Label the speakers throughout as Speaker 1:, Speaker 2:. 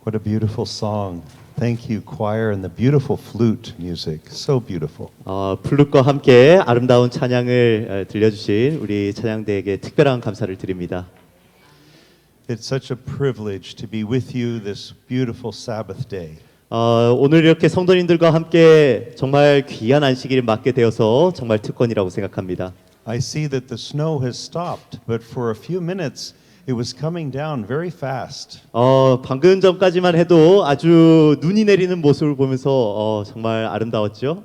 Speaker 1: What a beautiful song. Thank you, choir, and the beautiful flute music. So beautiful.
Speaker 2: 플룻과 함께 아름다운 찬양을 들려주신 우리 찬양대에게 특별한 감사를 드립니다.
Speaker 1: It's such a privilege to be with you this beautiful Sabbath day.
Speaker 2: 오늘 이렇게 성도님들과 함께 정말 귀한 안식일을 맞게 되어서 정말 특권이라고 생각합니다.
Speaker 1: I see that the snow has stopped, but for a few minutes it was coming down very fast.
Speaker 2: 방금 전까지만 해도 아주 눈이 내리는 모습을 보면서 정말 아름다웠죠.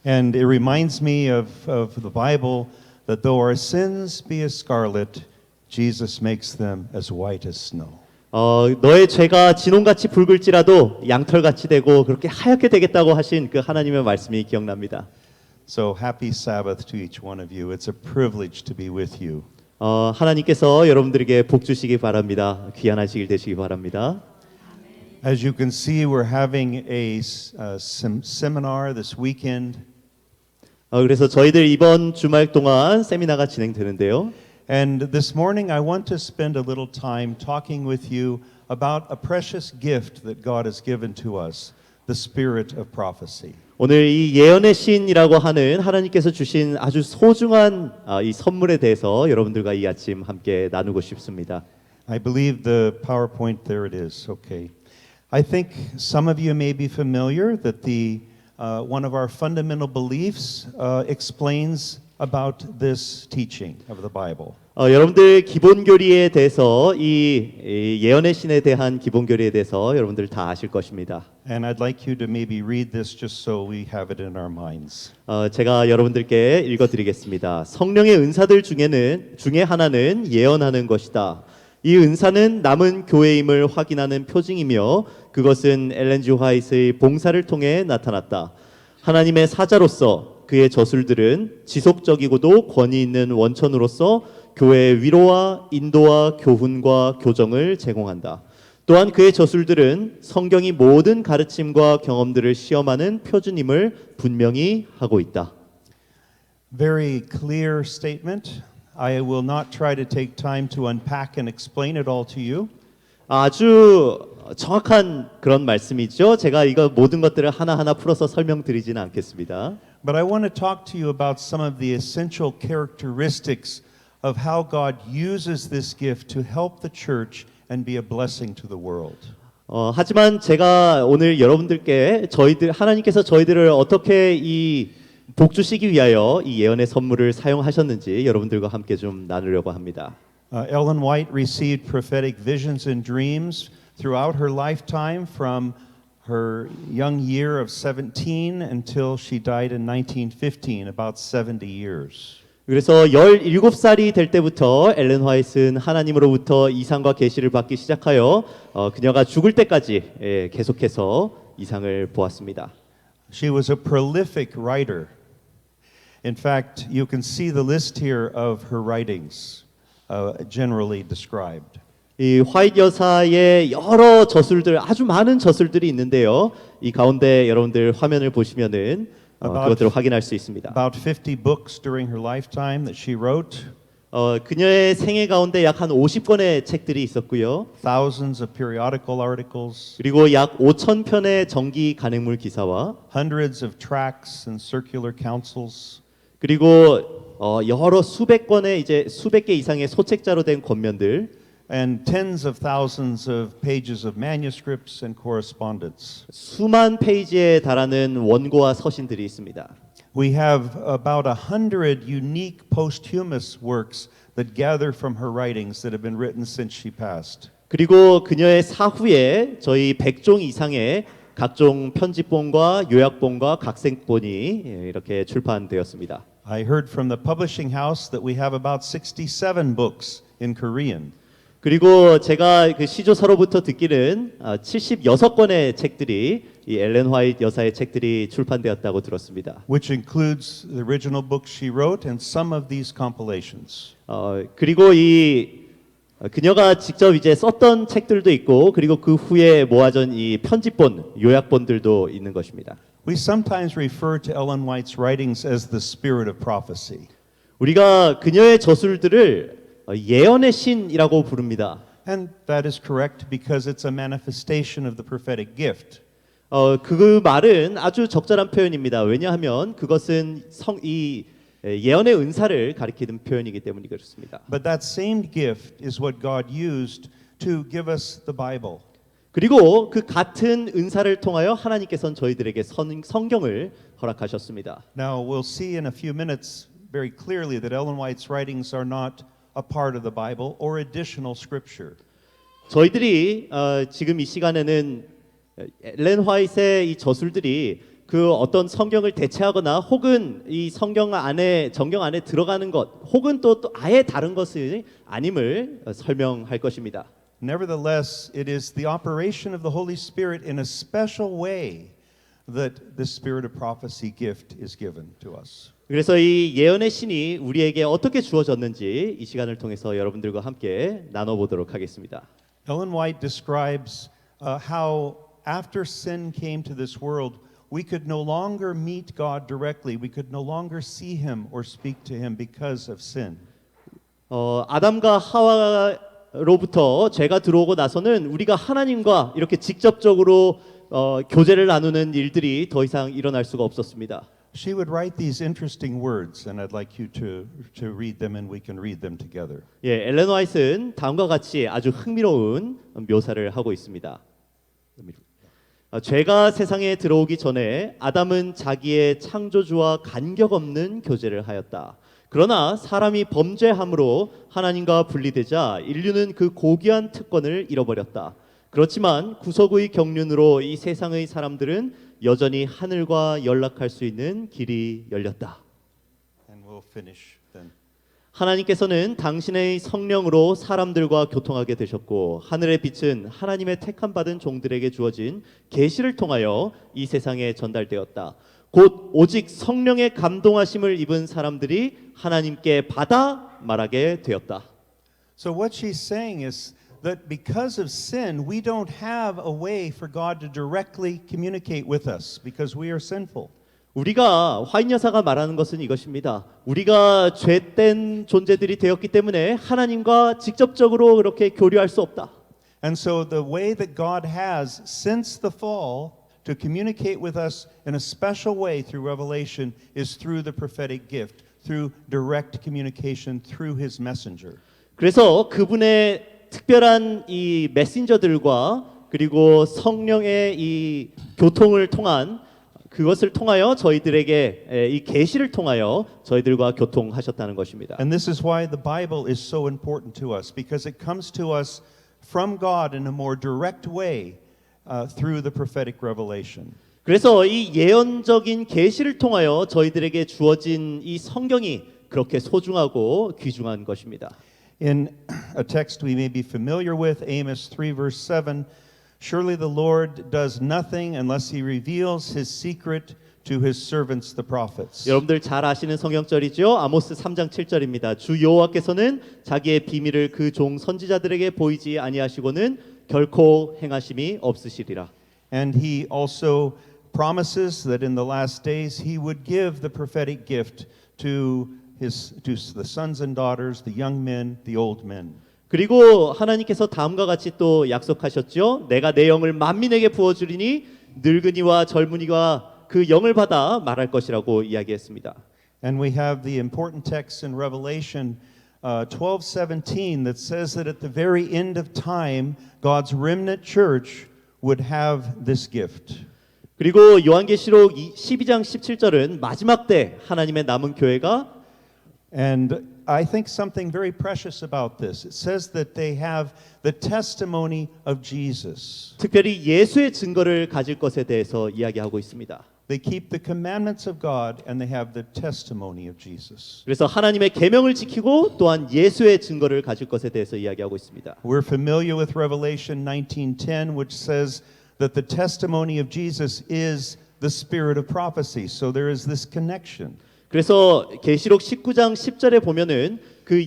Speaker 1: And it reminds me of the Bible that though our sins be as scarlet, Jesus makes them as white as snow.
Speaker 2: 너의 죄가 진홍같이 붉을지라도 양털같이 되고 그렇게 하얗게 되겠다고 하신 그 하나님의 말씀이 기억납니다.
Speaker 1: So happy Sabbath to each one of you. It's a privilege to be with you.
Speaker 2: 하나님께서 여러분들에게 복 주시기 바랍니다. 귀한 안식일 되시기 바랍니다.
Speaker 1: As you can see, we're having a seminar this weekend.
Speaker 2: 그래서 저희들 이번 주말 동안 세미나가 진행되는데요.
Speaker 1: And this morning I want to spend a little time talking with you about a precious gift that God has given to us, the spirit of prophecy.
Speaker 2: 오늘 이 예언의 신이라고 하는 하나님께서 주신 아주 소중한 이 선물에 대해서 여러분들과 이 아침 함께 나누고 싶습니다.
Speaker 1: I believe the PowerPoint there it is. Okay. I think some of you may be familiar that one of our fundamental beliefs explains about this teaching of the Bible.
Speaker 2: 여러분들 기본 교리에 대해서 이 예언의 신에 대한 기본 교리에 대해서 여러분들 다 아실 것입니다.
Speaker 1: And I'd like you to maybe read this just so we have it in our minds.
Speaker 2: 제가 여러분들께 읽어드리겠습니다. 성령의 은사들 중에 하나는 예언하는 것이다. 이 은사는 남은 교회임을 확인하는 표징이며 그것은 엘렌 G. 화이트의 봉사를 통해 나타났다. 하나님의 사자로서 그의 저술들은 지속적이고도 권위 있는 원천으로서 교회의 위로와 인도와 교훈과 교정을 제공한다. 또한 그의 저술들은 성경이 모든 가르침과 경험들을 시험하는 표준임을 분명히 하고 있다.
Speaker 1: Very clear statement. I will not try to take time to unpack and explain it all to you.
Speaker 2: 아주 정확한 그런 말씀이죠. 제가 이거 모든 것들을 하나하나 풀어서 설명드리지는 않겠습니다.
Speaker 1: But I want to talk to you about some of the essential characteristics of how God uses this gift to help the church and be a blessing to the world.
Speaker 2: 하지만 제가 오늘 여러분들께 하나님께서 저희들을 어떻게 이 복 주시기 위하여 이 예언의 선물을 사용하셨는지 여러분들과 함께 좀 나누려고 합니다.
Speaker 1: Ellen White received prophetic visions and dreams throughout her lifetime from her young year of 17 until she died in 1915, about 70 years.
Speaker 2: 그래서 17살이 될 때부터 엘렌 화이트는 하나님으로부터 이상과 계시를 받기 시작하여 그녀가 죽을 때까지 계속해서 이상을 보았습니다.
Speaker 1: She was a prolific writer. In fact, you can see the list here of her writings, generally described.
Speaker 2: 이 화이트 여사의 여러 저술들, 아주 많은 저술들이 있는데요. 이 가운데 여러분들 화면을 보시면은 그것들을 확인할 수 있습니다.
Speaker 1: About 50 books during her lifetime that she wrote.
Speaker 2: 그녀의 생애 가운데 약 한 50권의 책들이 있었고요.
Speaker 1: Thousands of periodical articles.
Speaker 2: 그리고 약 5,000편의 정기 간행물 기사와
Speaker 1: hundreds of tracts and circular counsels.
Speaker 2: 그리고 여러 수백 개 이상의 소책자로 된 권면들.
Speaker 1: And tens of thousands of pages of manuscripts and correspondence.
Speaker 2: 수만 페이지에 달하는 원고와 서신들이 있습니다.
Speaker 1: We have about 100 unique posthumous works that gather from her writings that have been written since she passed.
Speaker 2: 그리고 그녀의 사후에 저희 100종 이상의 각종 편집본과 요약본과 각색본이 이렇게 출판되었습니다.
Speaker 1: I heard from the publishing house that we have about 67 books in Korean.
Speaker 2: 그리고 제가 그 시조사로부터 듣기는 76권의 책들이 이 엘렌 화이트 여사의 책들이 출판되었다고 들었습니다.
Speaker 1: Which includes the original books she wrote and some of these compilations.
Speaker 2: 그리고 그녀가 직접 이제 썼던 책들도 있고 그리고 그 후에 모아진 이 편집본, 요약본들도 있는 것입니다.
Speaker 1: We sometimes refer to Ellen White's writings as the spirit of prophecy.
Speaker 2: 우리가 그녀의 저술들을 예언의 신이라고 부릅니다.
Speaker 1: And that is correct because it's a manifestation of the prophetic gift.
Speaker 2: 그 말은 아주 적절한 표현입니다. 왜냐하면 그것은 이 예언의 은사를 가리키는 표현이기 때문에 그렇습니다.
Speaker 1: But that same gift is what God used to give us the Bible.
Speaker 2: 그리고 그 같은 은사를 통하여 하나님께서는 저희들에게 성경을 허락하셨습니다.
Speaker 1: Now we'll see in a few minutes very clearly that Ellen White's writings are not a part of the Bible or additional scripture.
Speaker 2: 저희들이 지금 이 시간에는 엘렌 화이트의 이 저술들이 그 어떤 성경을 대체하거나 혹은 이 정경 안에 들어가는 것 혹은 또 아예 다른 것이 아님을 설명할 것입니다.
Speaker 1: Nevertheless, it is the operation of the Holy Spirit in a special way that the spirit of prophecy gift is given to us.
Speaker 2: 그래서 이 예언의 신이 우리에게 어떻게 주어졌는지 이 시간을 통해서 여러분들과 함께 나눠보도록 하겠습니다.
Speaker 1: Ellen White describes how after sin came to this world, we could no longer meet God directly. We could no longer see Him or speak to Him because of sin.
Speaker 2: 아담과 하와로부터 죄가 들어오고 나서는 우리가 하나님과 이렇게 직접적으로 교제를 나누는 일들이 더 이상 일어날 수가 없었습니다.
Speaker 1: She would write these interesting words, and I'd like you to read them, and we can read them together.
Speaker 2: 예, 엘렌 화이트는 다음과 같이 아주 흥미로운 묘사를 하고 있습니다. 죄가 세상에 들어오기 전에 아담은 자기의 창조주와 간격 없는 교제를 하였다. 그러나 사람이 범죄함으로 하나님과 분리되자 인류는 그 고귀한 특권을 잃어버렸다. 그렇지만 구속 의 경륜으로 이 세상의 사람들은 여전히 하늘과 연락할 수 있는 길이 열렸다.
Speaker 1: And we'll finish then.
Speaker 2: 하나님께서는 당신의 성령으로 사람들과 교통하게 되셨고 하늘의 빛은 하나님의 택함 받은 종들에게 주어진 계시를 통하여 이 세상에 전달되었다. 곧 오직 성령의 감동하심을 입은 사람들이 하나님께 받아 말하게 되었다.
Speaker 1: So what she's saying is that because of sin, we don't have a way for God to directly communicate with us because we are sinful.
Speaker 2: 우리가 화인 여사가 말하는 것은 이것입니다. 우리가 죄된 존재들이 되었기 때문에 하나님과 직접적으로 그렇게 교류할 수 없다.
Speaker 1: And so the way that God has since the fall to communicate with us in a special way through revelation is through the prophetic gift, through direct communication through his messenger.
Speaker 2: 그래서 그분의 특별한 이 메신저들과 그리고 성령의 이 교통을 통한 그것을 통하여 저희들에게 이 계시를 통하여 저희들과 교통하셨다는 것입니다.
Speaker 1: And this is why the Bible is so important to us because it comes to us from God in a more direct way through the prophetic revelation.
Speaker 2: 그래서 이 예언적인 계시를 통하여 저희들에게 주어진 이 성경이 그렇게 소중하고 귀중한 것입니다.
Speaker 1: In a text we may be familiar with, Amos 3 verse 7, surely the Lord does nothing unless he reveals his secret to his servants the prophets.
Speaker 2: 여러분들 잘 아시는 성경절이죠. 아모스 3장 7절입니다. 주 여호와께서는 자기의 비밀을 그 종 선지자들에게 보이지 아니하시고는 결코 행하심이 없으시리라.
Speaker 1: And he also promises that in the last days he would give the prophetic gift to the sons and daughters, the young men, the old men.
Speaker 2: 그리고 하나님께서 다음과 같이 또 약속하셨죠. 내가 내 영을 만민에게 부어주리니 늙은이와 젊은이가 그 영을 받아 말할 것이라고 이야기했습니다.
Speaker 1: And we have the important text in Revelation 12:17 that says that at the very end of time, God's remnant church would have this gift.
Speaker 2: 그리고 요한계시록 12장 17절은 마지막 때 하나님의 남은 교회가
Speaker 1: And I think something very precious about this. It says that they have the testimony of Jesus.
Speaker 2: 특별히 예수의 증거를 가질 것에 대해서 이야기하고 있습니다.
Speaker 1: They keep the commandments of God and they have the testimony of Jesus.
Speaker 2: 그래서 하나님의 계명을 지키고 또한 예수의 증거를 가질 것에 대해서 이야기하고 있습니다.
Speaker 1: We're familiar with Revelation 19:10 which says that the testimony of Jesus is the spirit of prophecy. So there is this connection.
Speaker 2: 그래서 계시록 19장 10절에 보면은 그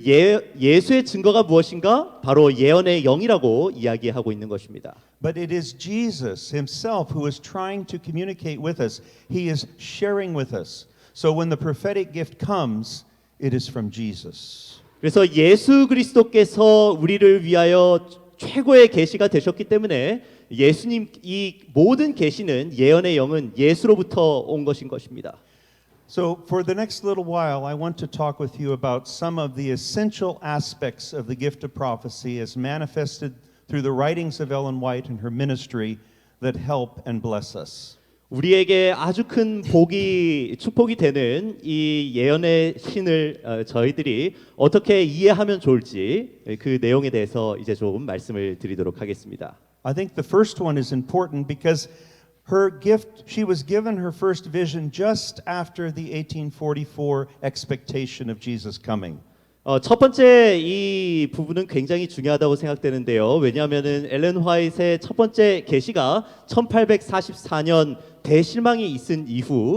Speaker 2: 예수의 증거가 무엇인가? 바로 예언의 영이라고 이야기하고 있는 것입니다.
Speaker 1: But it is Jesus himself who is trying to communicate with us. He is sharing with us. So when the prophetic gift comes, it is from Jesus.
Speaker 2: 그래서 예수 그리스도께서 우리를 위하여 최고의 계시가 되셨기 때문에 예수님 이 모든 계시는 예언의 영은 예수로부터 온 것인 것입니다.
Speaker 1: So, for the next little while, I want to talk with you about some of the essential aspects of the gift of prophecy as manifested through the writings of Ellen White and her ministry that help and bless us.
Speaker 2: 우리에게 아주 큰 축복이 되는 이 예언의 신을 저희들이 어떻게 이해하면 좋을지 그 내용에 대해서 이제 좀 말씀을 드리도록 하겠습니다.
Speaker 1: I think the first one is important because her gift, she was given her first vision just after the 1844 expectation of Jesus coming.
Speaker 2: 첫 번째 이 부분은 굉장히 중요하다고 생각되는데요. 왜냐하면은 엘렌 화이트의 첫 번째 계시가 1844년 대실망이 있은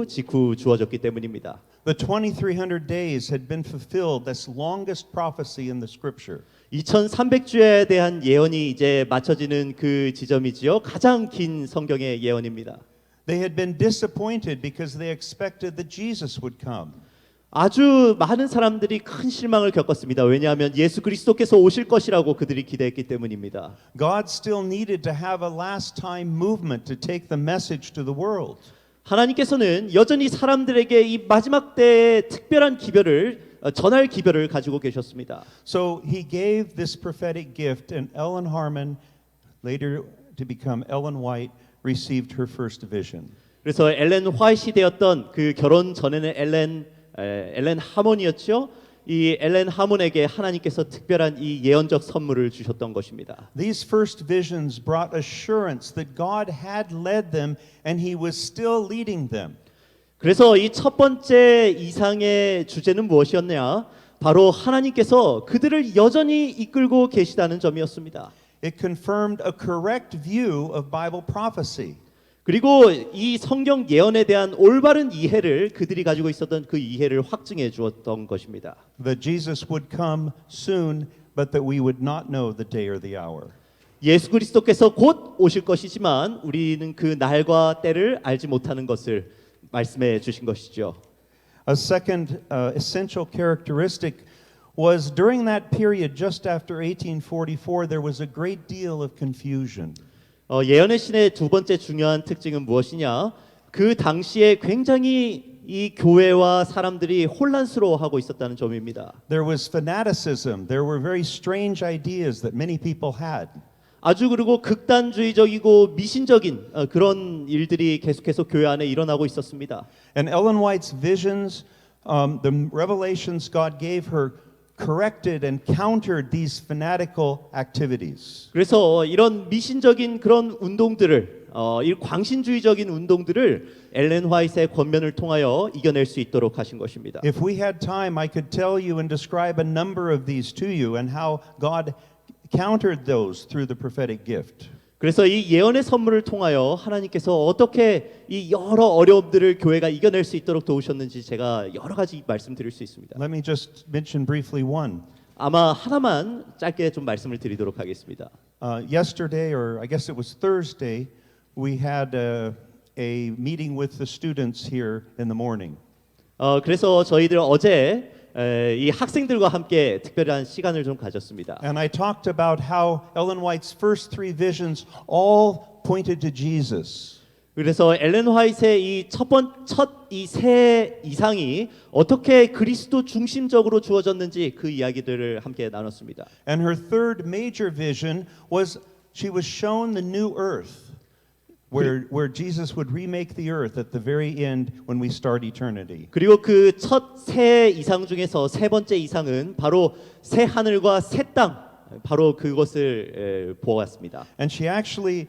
Speaker 2: 직후 주어졌기 때문입니다.
Speaker 1: The 2300 days had been fulfilled, this longest prophecy in the scripture.
Speaker 2: 2300주에 대한 예언이 이제 맞춰지는 그 지점이지요. 가장 긴 성경의 예언입니다.
Speaker 1: They had been disappointed because they expected that Jesus would come.
Speaker 2: 아주 많은 사람들이 큰 실망을 겪었습니다. 왜냐하면 예수 그리스도께서 오실 것이라고 그들이 기대했기 때문입니다.
Speaker 1: God still needed to have a last time movement to take the message to the world.
Speaker 2: 하나님께서는 여전히 사람들에게 이 마지막 때의 특별한 전할 기별을 가지고 계셨습니다.
Speaker 1: So he gave this prophetic gift, and Ellen Harmon, later to become Ellen White, received her first vision.
Speaker 2: 그래서 엘렌 화이트 되었던 그 결혼 전에는 엘렌 하몬이었죠. 이 엘렌 하몬에게 하나님께서 특별한 이 예언적 선물을 주셨던 것입니다.
Speaker 1: These first visions brought assurance that God had led them and he was still leading them.
Speaker 2: 그래서 이 첫 번째 이상의 주제는 무엇이었냐? 바로 하나님께서 그들을 여전히 이끌고 계시다는 점이었습니다.
Speaker 1: It confirmed a correct view of Bible prophecy.
Speaker 2: 그리고 이 성경 예언에 대한 올바른 이해를 그들이 가지고 있었던 그 이해를 확증해 주었던 것입니다.
Speaker 1: That Jesus would come soon, but that we would not know the day or the hour.
Speaker 2: 예수 그리스도께서 곧 오실 것이지만 우리는 그 날과 때를 알지 못하는 것을 말씀해 주신 것이죠.
Speaker 1: A second essential characteristic was during that period just after 1844 there was a great deal of confusion.
Speaker 2: 예언의 신의 두 번째 중요한 특징은 무엇이냐? 그 당시에 굉장히 이 교회와 사람들이 혼란스러워하고 있었다는 점입니다.
Speaker 1: There was fanaticism. There were very strange ideas that many people had.
Speaker 2: 아주 그리고 극단주의적이고 미신적인 그런 일들이 계속해서 교회 안에 일어나고 있었습니다.
Speaker 1: And Ellen White's visions, the revelations God gave her corrected and countered these fanatical activities.
Speaker 2: 그래서 이런 미신적인 그런 운동들을 이 광신주의적인 운동들을 엘렌 화이트의 권면을 통하여 이겨낼 수 있도록 하신 것입니다.
Speaker 1: If we had time, I could tell you and describe a number of these to you and how God countered those through the prophetic gift.
Speaker 2: 그래서 이 예언의 선물을 통하여 하나님께서 어떻게 이 여러 어려움들을 교회가 이겨낼 수 있도록 도우셨는지 제가 여러 가지 말씀드릴 수 있습니다.
Speaker 1: Let me just mention briefly one.
Speaker 2: 아마 하나만 짧게 좀 말씀을 드리도록 하겠습니다.
Speaker 1: Yesterday, or I guess it was Thursday, we had a meeting with the students here in the morning.
Speaker 2: 그래서 저희들 어제 이 학생들과 함께 특별한 시간을 좀 가졌습니다.
Speaker 1: And I talked about how Ellen White's first three visions all pointed to Jesus.
Speaker 2: 그래서 엘렌 화이트의 이 이 세 이상이 어떻게 그리스도 중심적으로 주어졌는지 그 이야기들을 함께 나눴습니다.
Speaker 1: And her third major vision was she was shown the new earth. Where Jesus would remake the earth at the very end when we start eternity.
Speaker 2: 그리고 그 첫 세 이상 중에서 세 번째 이상은 바로 새 하늘과 새 땅 바로 그것을 보았습니다.
Speaker 1: And she actually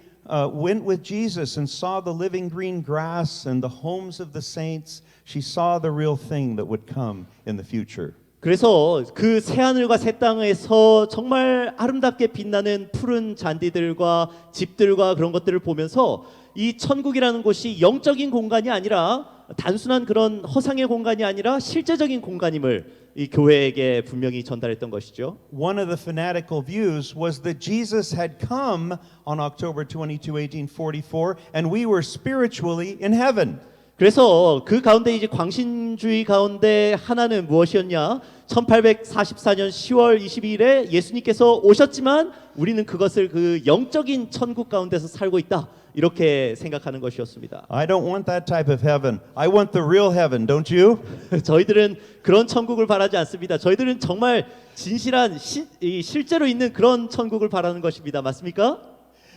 Speaker 1: went with Jesus and saw the living green grass and the homes of the saints. She saw the real thing that would come in the future.
Speaker 2: 그래서 그 새 하늘과 새 땅에서 정말 아름답게 빛나는 푸른 잔디들과 집들과 그런 것들을 보면서 이 천국이라는 곳이 영적인 공간이 아니라 단순한 그런 허상의 공간이 아니라 실제적인 공간임을 이 교회에게 분명히 전달했던 것이죠.
Speaker 1: One of the fanatical views was that Jesus had come on October 22, 1844, and we were spiritually in heaven.
Speaker 2: 그래서 그 가운데 이제 광신주의 가운데 하나는 무엇이었냐? 1844년 10월 22일에 예수님께서 오셨지만 우리는 그것을 그 영적인 천국 가운데서 살고 있다. 이렇게 생각하는 것이었습니다.
Speaker 1: I don't want that type of heaven. I want the real heaven, don't you?
Speaker 2: 저희들은 그런 천국을 바라지 않습니다. 저희들은 정말 진실한 실제로 있는 그런 천국을 바라는 것입니다. 맞습니까?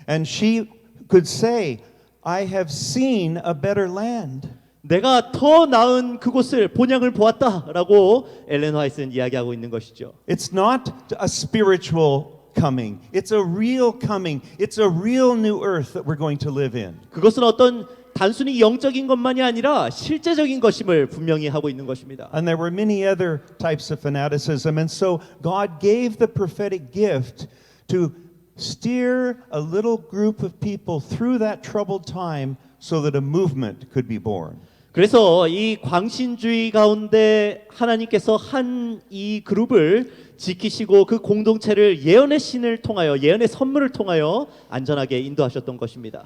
Speaker 1: And she could say, I have seen a better land.
Speaker 2: 내가 더 나은 그곳을 본향을 보았다라고 엘렌 화이트는 이야기하고 있는 것이죠.
Speaker 1: It's not a spiritual coming. It's a real coming. It's a real new earth that we're going to live in.
Speaker 2: 그것은 어떤 단순히 영적인 것만이 아니라 실제적인 것임을 분명히 하고 있는 것입니다.
Speaker 1: And there were many other types of fanaticism. And so God gave the prophetic gift to steer a little group of people through that troubled time so that a movement could be born.
Speaker 2: 그래서 이 광신주의 가운데 하나님께서 한 이 그룹을 지키시고 그 공동체를 예언의 신을 통하여 예언의 선물을 통하여 안전하게 인도하셨던 것입니다.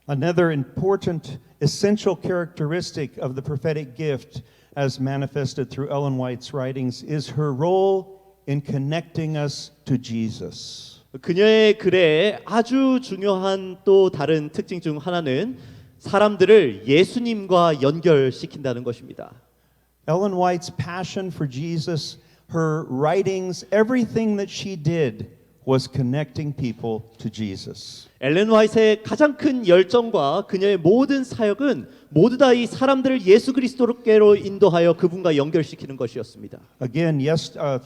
Speaker 1: Another important essential characteristic of the prophetic gift as manifested through Ellen White's writings is her role in connecting us to Jesus.
Speaker 2: 그녀의 글에 아주 중요한 또 다른 특징 중 하나는 사람들을 예수님과 연결시킨다는 것입니다.
Speaker 1: Ellen White's passion for Jesus, her writings, everything that she did was connecting people to Jesus.
Speaker 2: 엘렌 화이트의 가장 큰 열정과 그녀의 모든 사역은 모두 다 이 사람들을 예수 그리스도께로 인도하여 그분과 연결시키는 것이었습니다.
Speaker 1: Again,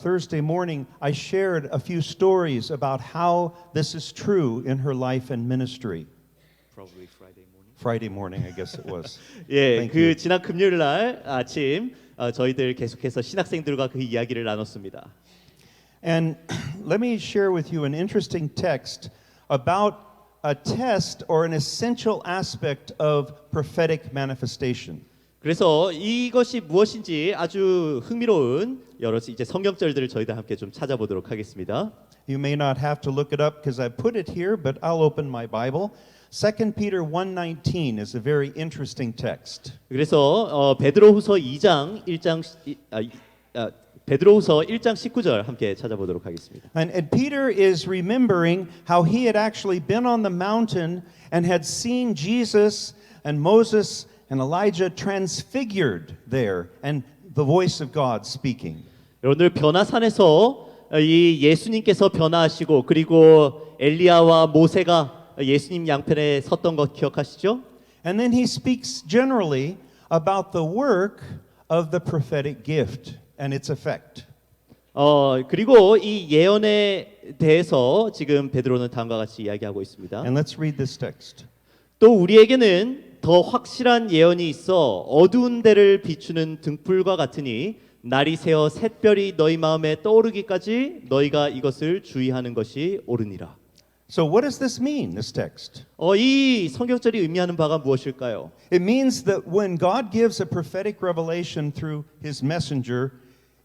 Speaker 1: Thursday morning, I shared a few stories about how this is true in her life and ministry.
Speaker 2: Probably Friday morning.
Speaker 1: Friday morning, I guess it was.
Speaker 2: 예,
Speaker 1: Thank
Speaker 2: 그
Speaker 1: you.
Speaker 2: 지난 금요일 날 아침 저희들 계속해서 신학생들과 그 이야기를 나눴습니다.
Speaker 1: And let me share with you an interesting text about a test or an essential aspect of prophetic manifestation.
Speaker 2: 그래서 이것이 무엇인지 아주 흥미로운 여러 이제 성경절들을 저희들 함께 좀 찾아보도록 하겠습니다.
Speaker 1: You may not have to look it up because I put it here, but I'll open my Bible. 2 Peter 1:19 is a very interesting text.
Speaker 2: 그래서 베드로후서 2장 1장 베드로후서 1장 19절 함께 찾아보도록 하겠습니다.
Speaker 1: And Peter is remembering how he had actually been on the mountain and had seen Jesus and Moses and Elijah transfigured there and the voice of God speaking.
Speaker 2: 여러분들 변화산에서 이 예수님께서 변화하시고 그리고 엘리야와 모세가 예수님 양편에 섰던 것 기억하시죠?
Speaker 1: And then he speaks generally about the work of the prophetic gift and its effect.
Speaker 2: 그리고 이 예언에 대해서 지금 베드로는 다음과 같이 이야기하고 있습니다.
Speaker 1: And let's read this text.
Speaker 2: 또 우리에게는 더 확실한 예언이 있어 어두운 데를 비추는 등불과 같으니 날이 새어 샛별이 너희 마음에 떠오르기까지 너희가 이것을 주의하는 것이 옳으니라.
Speaker 1: So what does this mean, this text?
Speaker 2: 이 성경절이 의미하는 바가 무엇일까요?
Speaker 1: It means that when God gives a prophetic revelation through his messenger,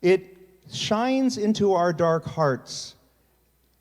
Speaker 1: it shines into our dark hearts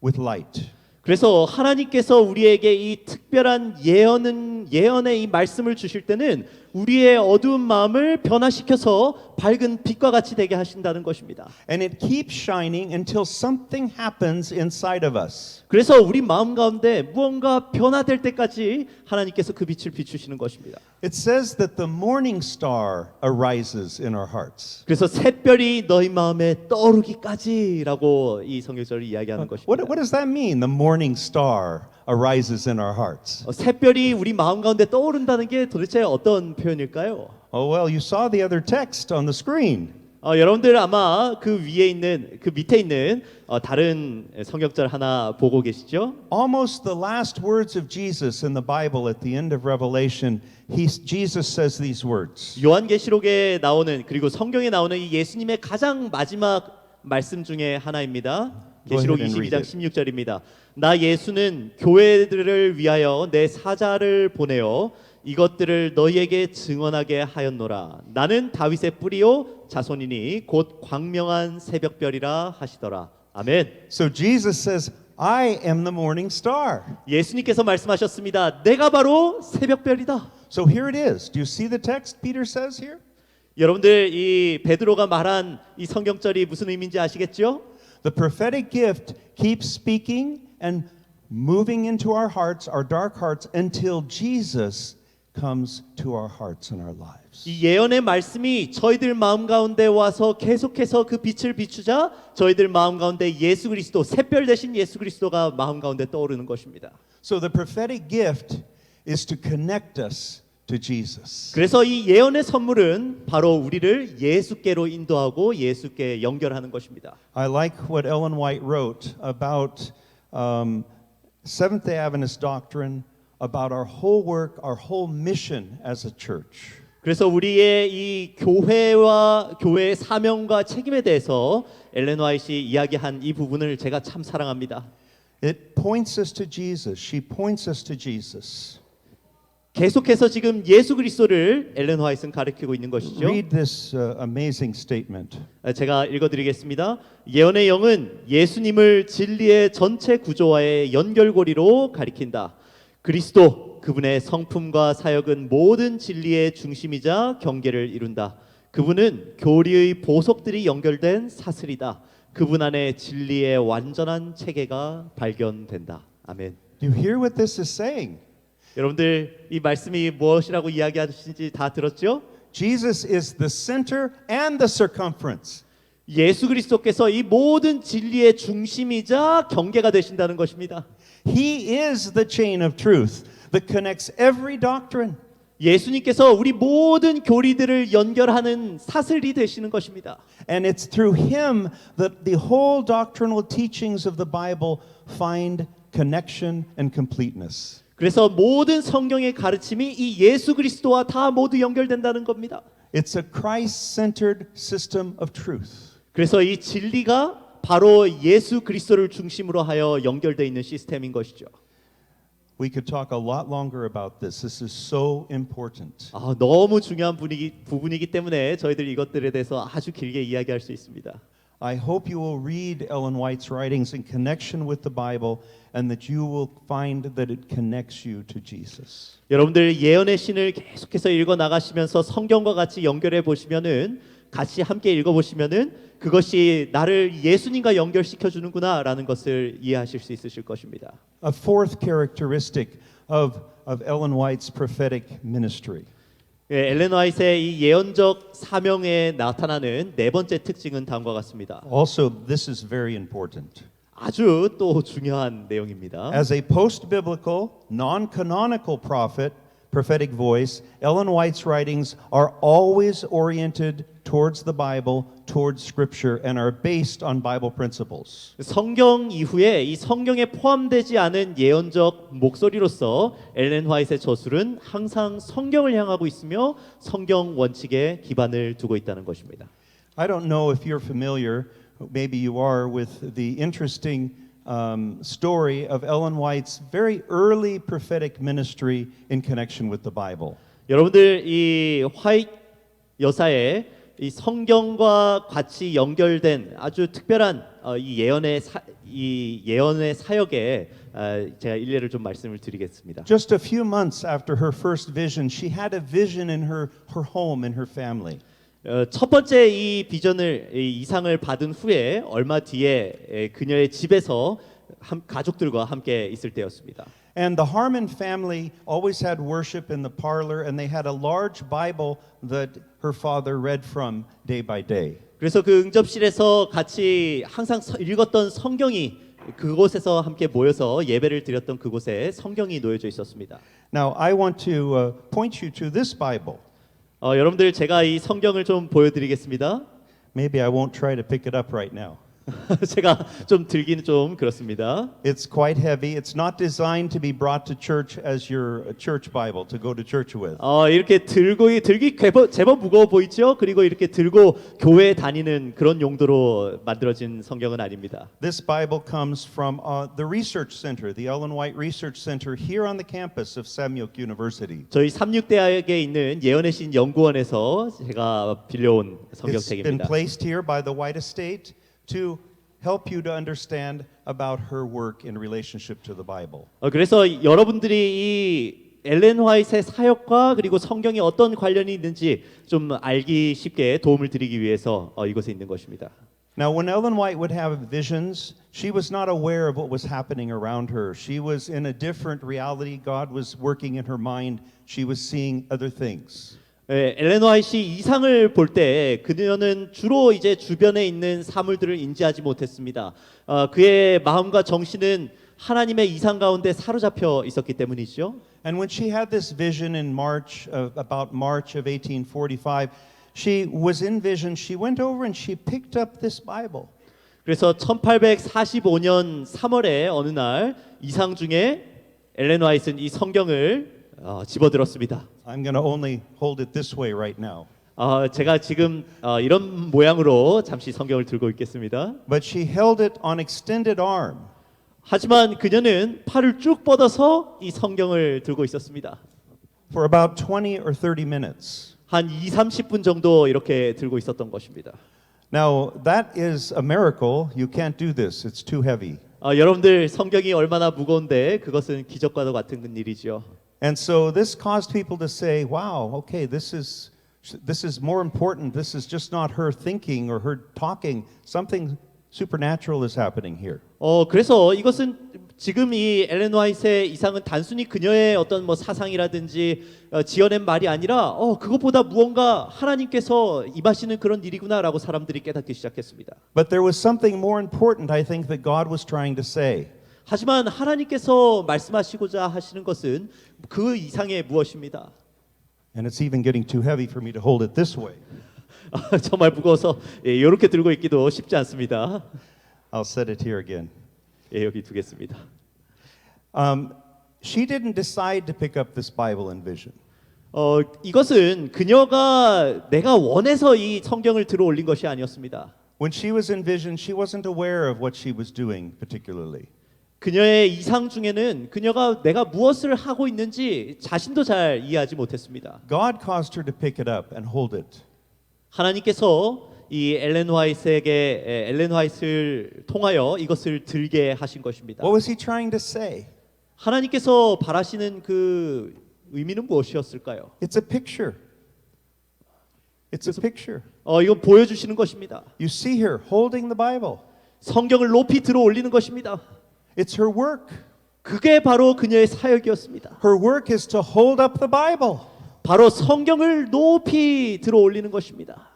Speaker 1: with light.
Speaker 2: 그래서 하나님께서 우리에게 이 특별한 예언의 이 말씀을 주실 때는 우리의 어두운 마음을 변화시켜서 밝은 빛과 같이 되게 하신다는 것입니다.
Speaker 1: And it keeps shining until something happens inside of us.
Speaker 2: 그래서 우리 마음 가운데 무언가 변화될 때까지 하나님께서 그 빛을 비추시는 것입니다.
Speaker 1: It says that the morning star arises in our hearts.
Speaker 2: 그래서 샛별이 너희 마음에 떠오르기까지라고 이 성경절을 이야기하는 것입니다.
Speaker 1: What does that mean? The morning star arises in our hearts.
Speaker 2: set별이 우리 마음 가운데 떠오른다는 게 도대체 어떤 표현일까요?
Speaker 1: Oh, well, you saw the other text on the screen.
Speaker 2: 여러분들 아마 그 위에 있는 그 밑에 있는 다른 성경절 하나 보고 계시죠?
Speaker 1: Almost the last words of Jesus in the Bible at the end of Revelation, Jesus says these words.
Speaker 2: 요한계시록에 나오는 그리고 성경에 나오는 이 예수님의 가장 마지막 말씀 중에 하나입니다. 계시록
Speaker 1: Go ahead and read
Speaker 2: 22장
Speaker 1: it.
Speaker 2: 16절입니다. 나 예수는 교회들을 위하여 내 사자를 보내어 이것들을 너희에게 증언하게 하였노라. 나는 다윗의 뿌리요 자손이니 곧 광명한 새벽별이라 하시더라. 아멘.
Speaker 1: So Jesus says, I am the morning star.
Speaker 2: 예수님께서 말씀하셨습니다. 내가 바로 새벽별이다.
Speaker 1: So here it is. Do you see the text Peter says here?
Speaker 2: 여러분들 이 베드로가 말한 이 성경절이 무슨 의미인지 아시겠죠?
Speaker 1: The prophetic gift keeps speaking and moving into our hearts, our dark hearts, until Jesus comes to our hearts and our lives.
Speaker 2: 이 예언의 말씀이 저희들 마음 가운데 와서 계속해서 그 빛을 비추자 저희들 마음 가운데 예수 그리스도 샛별 되신 예수 그리스도가 마음 가운데 떠오르는 것입니다.
Speaker 1: So the prophetic gift is to connect us to Jesus.
Speaker 2: 그래서 이 예언의 선물은 바로 우리를 예수께로 인도하고 예수께 연결하는 것입니다.
Speaker 1: I like what Ellen White wrote about Seventh-day Adventist doctrine, about our whole work, our whole mission as a church.
Speaker 2: 그래서 우리의 이 교회와 교회의 사명과 책임에 대해서 엘렌 화이트이 이야기한 이 부분을 제가 참 사랑합니다.
Speaker 1: It points us to Jesus. She points us to Jesus.
Speaker 2: 계속해서 지금 예수 그리스도를 엘렌 화이트는 가리키고 있는 것이죠.
Speaker 1: Read this amazing statement.
Speaker 2: 제가 읽어드리겠습니다. 예언의 영은 예수님을 진리의 전체 구조와의 연결고리로 가리킨다. 그리스도 그분의 성품과 사역은 모든 진리의 중심이자 경계를 이룬다. 그분은 교리의 보석들이 연결된 사슬이다. 그분 안에 진리의 완전한 체계가 발견된다. 아멘.
Speaker 1: Do you hear what this is saying?
Speaker 2: 여러분들 이 말씀이 무엇이라고 이야기하시는지 다 들었죠?
Speaker 1: Jesus is the center and the circumference.
Speaker 2: 예수 그리스도께서 이 모든 진리의 중심이자 경계가 되신다는 것입니다.
Speaker 1: He is the chain of truth that connects every doctrine.
Speaker 2: 예수님께서 우리 모든 교리들을 연결하는 사슬이 되시는 것입니다.
Speaker 1: And it's through him that the whole doctrinal teachings of the Bible find connection and completeness.
Speaker 2: 그래서 모든 성경의 가르침이 이 예수 그리스도와 다 모두 연결된다는 겁니다.
Speaker 1: It's a Christ-centered system of truth.
Speaker 2: 그래서 이 진리가 바로 예수 그리스도를 중심으로 하여 연결되어 있는 시스템인 것이죠.
Speaker 1: We could talk a lot longer about this. This is so important.
Speaker 2: 너무 중요한 부분이기 때문에 저희들 이것들에 대해서 아주 길게 이야기할 수 있습니다.
Speaker 1: I hope you will read Ellen White's writings in connection with the Bible and that you will find that it connects you to Jesus.
Speaker 2: 여러분들 예언의 신을 계속해서 읽어 나가시면서 성경과 같이 연결해 보시면은 같이 함께 읽어 보시면은 그것이 나를 예수님과 연결시켜 주는구나라는 것을 이해하실 수 있으실 것입니다.
Speaker 1: A fourth characteristic of Ellen White's prophetic ministry.
Speaker 2: 엘렌 화이트의 이 예언적 사명에 나타나는 네 번째 특징은 다음과 같습니다.
Speaker 1: Also, this is very important.
Speaker 2: 아주 또 중요한 내용입니다.
Speaker 1: As a post-biblical, non-canonical prophetic voice, Ellen White's writings are always oriented towards the Bible, towards Scripture, and are based on Bible principles.
Speaker 2: 성경 이후에 이 성경에 포함되지 않은 예언적 목소리로서 엘렌 화이트의 저술은 항상 성경을 향하고 있으며 성경 원칙에 기반을 두고 있다는 것입니다.
Speaker 1: I don't know if you're familiar, maybe you are, with the interesting story of Ellen White's very early prophetic ministry in connection with the Bible.
Speaker 2: 여러분들 이 화이트 여사의 이 성경과 같이 연결된 아주 특별한 이 예언의 사역에 제가 일례를 좀 말씀을 드리겠습니다.
Speaker 1: Just a few months after her first vision, she had a vision in her home, in her family.
Speaker 2: 첫 번째 이 비전을 이 이상을 받은 후에 얼마 뒤에 그녀의 집에서 가족들과 함께 있을 때였습니다.
Speaker 1: And the Harmon family always had worship in the parlor, and they had a large Bible that her father read from day by day.
Speaker 2: 그래서 그 응접실에서 같이 항상 읽었던 성경이 그곳에서 함께 모여서 예배를 드렸던 그곳에 성경이 놓여져 있었습니다.
Speaker 1: Now, I want to point you to this Bible.
Speaker 2: 여러분들 제가 이 성경을 좀 보여드리겠습니다.
Speaker 1: Maybe I won't try to pick it up right now.
Speaker 2: 제가 좀 들기는 좀 그렇습니다.
Speaker 1: It's quite heavy. It's not designed to be brought to church as your church Bible to go to church with.
Speaker 2: 이렇게 들기 제법 무거워 보이죠? 그리고 이렇게 들고 교회 다니는 그런 용도로 만들어진 성경은 아닙니다.
Speaker 1: This Bible comes from the research center, the Ellen White Research Center here on the campus of Samyuk University.
Speaker 2: 저희 삼육대학에 있는 예언의 신 연구원에서 제가 빌려온
Speaker 1: It's been
Speaker 2: 성경책입니다.
Speaker 1: placed here by the White Estate to help you to understand about her work in relationship to the Bible.
Speaker 2: 그래서 여러분들이 이 엘렌 화이트의 사역과 그리고 성경이 어떤 관련이 있는지 좀 알기 쉽게 도움을 드리기 위해서 이곳에 있는 것입니다.
Speaker 1: Now, when Ellen White would have visions, she was not aware of what was happening around her. She was in a different reality. God was working in her mind. She was seeing other things.
Speaker 2: 엘렌 화이트이 이상을 볼 때 그녀는 주로 이제 주변에 있는 사물들을 인지하지 못했습니다. 그의 마음과 정신은 하나님의 이상 가운데 사로잡혀 있었기 때문이죠.
Speaker 1: And when she had this vision in about March of 1845, she was in vision. She went over and she picked up this Bible.
Speaker 2: 그래서 1845년 3월에 어느 날 이상 중에 엘렌 화이트는 이 성경을 집어들었습니다.
Speaker 1: I'm going to only hold it this way right now.
Speaker 2: 제가 지금 이런 모양으로 잠시 성경을 들고 있겠습니다.
Speaker 1: But she held it on extended arm.
Speaker 2: 하지만 그녀는 팔을 쭉 뻗어서 이 성경을 들고 있었습니다.
Speaker 1: For about 20 or 30 minutes.
Speaker 2: 한 2, 30분 정도 이렇게 들고 있었던 것입니다.
Speaker 1: Now, that is a miracle. You can't do this. It's too heavy.
Speaker 2: 여러분들 성경이 얼마나 무거운데 그것은 기적과도 같은 일이죠.
Speaker 1: And so this caused people to say, wow, okay, this is more important. This is just not her thinking or her talking. Something supernatural is happening here.
Speaker 2: 그래서 이것은 지금 이 엘렌 화이트의 이상은 단순히 그녀의 어떤 뭐 사상이라든지 지어낸 말이 아니라 그것보다 무언가 하나님께서 임하시는 그런 일이구나라고 사람들이 깨닫기 시작했습니다.
Speaker 1: But there was something more important, I think, that God was trying to say.
Speaker 2: 하지만 하나님께서 말씀하시고자 하시는 것은 그 이상의 무엇입니다.
Speaker 1: And it's even getting too heavy for me to hold it this way.
Speaker 2: 정말 무거워서 이렇게 들고 있기도 쉽지 않습니다.
Speaker 1: I'll set it here again.
Speaker 2: 여기 두겠습니다.
Speaker 1: She didn't decide to pick up this Bible in vision.
Speaker 2: 이것은 그녀가 내가 원해서 이 성경을 들어 올린 것이 아니었습니다.
Speaker 1: When she was in vision, she wasn't aware of what she was doing particularly.
Speaker 2: 그녀의 이상 중에는 그녀가 내가 무엇을 하고 있는지 자신도 잘 이해하지 못했습니다.
Speaker 1: God caused her to pick it up and hold it.
Speaker 2: 하나님께서 이 엘렌 화이트를 통하여 이것을 들게 하신 것입니다.
Speaker 1: What was he trying to say?
Speaker 2: 하나님께서 바라시는 그 의미는 무엇이었을까요?
Speaker 1: It's a picture. It's a picture.
Speaker 2: 이건 보여주시는 것입니다.
Speaker 1: You see her holding the Bible.
Speaker 2: 성경을 높이 들어 올리는 것입니다.
Speaker 1: It's her work.
Speaker 2: 그게 바로 그녀의 사역이었습니다.
Speaker 1: Her work is to hold up the Bible.
Speaker 2: 바로 성경을 높이 들어 올리는 것입니다.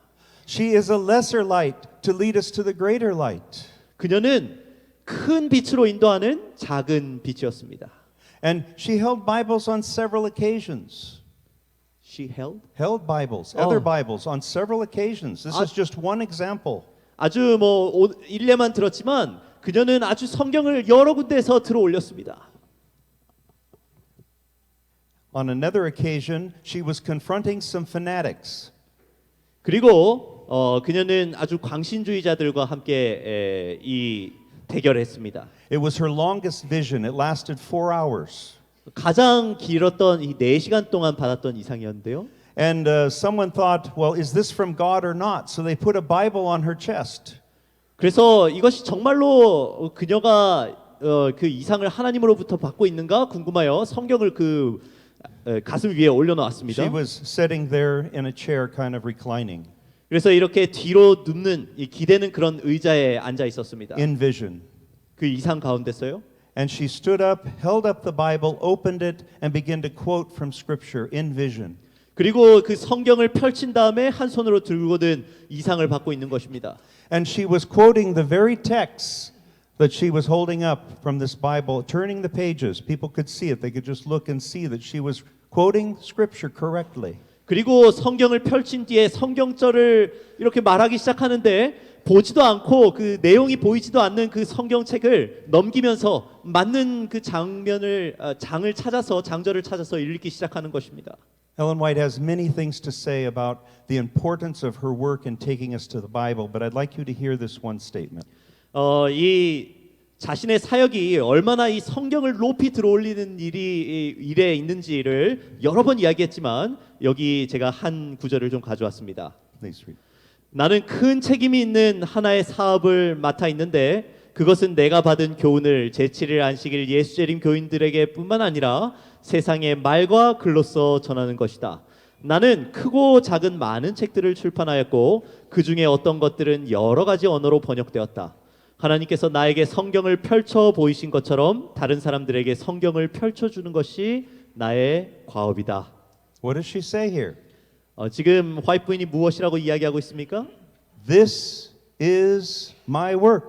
Speaker 1: She is a lesser light to lead us to the greater light.
Speaker 2: 그녀는 큰 빛으로 인도하는 작은 빛이었습니다.
Speaker 1: And she held Bibles on several occasions.
Speaker 2: She held
Speaker 1: Bibles, other Bibles on several occasions. This is just one example.
Speaker 2: 아주 일례만 들었지만 그녀는 아주 성경을 여러 군데에서 들어 올렸습니다.
Speaker 1: On another occasion, she was confronting some fanatics.
Speaker 2: 그리고 그녀는 아주 광신주의자들과 함께 이 대결했습니다.
Speaker 1: It was her longest vision. It lasted 4 hours.
Speaker 2: 가장 길었던 이 4시간 동안 받았던 이상이었는데요.
Speaker 1: And someone thought, well, is this from God or not? So they put a Bible on her chest.
Speaker 2: 그래서 이것이 정말로 그녀가 그 이상을 하나님으로부터 받고 있는가 궁금하여 성경을 그 가슴 위에 올려놓았습니다.
Speaker 1: She was sitting there in a chair, kind of reclining.
Speaker 2: 그래서 이렇게 뒤로 눕는 기대는 그런 의자에 앉아 있었습니다.
Speaker 1: In vision.
Speaker 2: 그 이상 가운데서요.
Speaker 1: And she stood up, held up the Bible, opened it, and began to quote from Scripture in vision.
Speaker 2: 그리고 그 성경을 펼친 다음에 한 손으로 들고는 이상을 받고 있는 것입니다.
Speaker 1: And she was quoting the very texts that she was holding up from this Bible, turning the pages. People could see it. They could just look and see that she was quoting Scripture correctly.
Speaker 2: 그리고 성경을 펼친 뒤에 성경절을 이렇게 말하기 시작하는데 보지도 않고 그 내용이 보이지도 않는 그 성경책을 넘기면서 맞는 그 장면을 장절을 찾아서 읽기 시작하는 것입니다.
Speaker 1: Ellen White has many things to say about the importance of her work in taking us to the Bible, but I'd like you to hear this one statement.
Speaker 2: 이 자신의 사역이 얼마나 이 성경을 높이 들어올리는 일에 있는지를 여러 번 이야기했지만 여기 제가 한 구절을 좀 가져왔습니다.
Speaker 1: Please read.
Speaker 2: 나는 큰 책임이 있는 하나의 사업을 맡아 있는데 그것은 내가 받은 교훈을 제7일 안식일 예수재림 교인들에게 뿐만 아니라 세상의 말과 글로써 전하는 것이다. 나는 크고 작은 많은 책들을 출판하였고 그 중에 어떤 것들은 여러 가지 언어로 번역되었다. 하나님께서 나에게 성경을 펼쳐 보이신 것처럼 다른 사람들에게 성경을 펼쳐주는 것이 나의 과업이다.
Speaker 1: What does she say here?
Speaker 2: 지금 화이트 부인이 무엇이라고 이야기하고 있습니까?
Speaker 1: This is my work.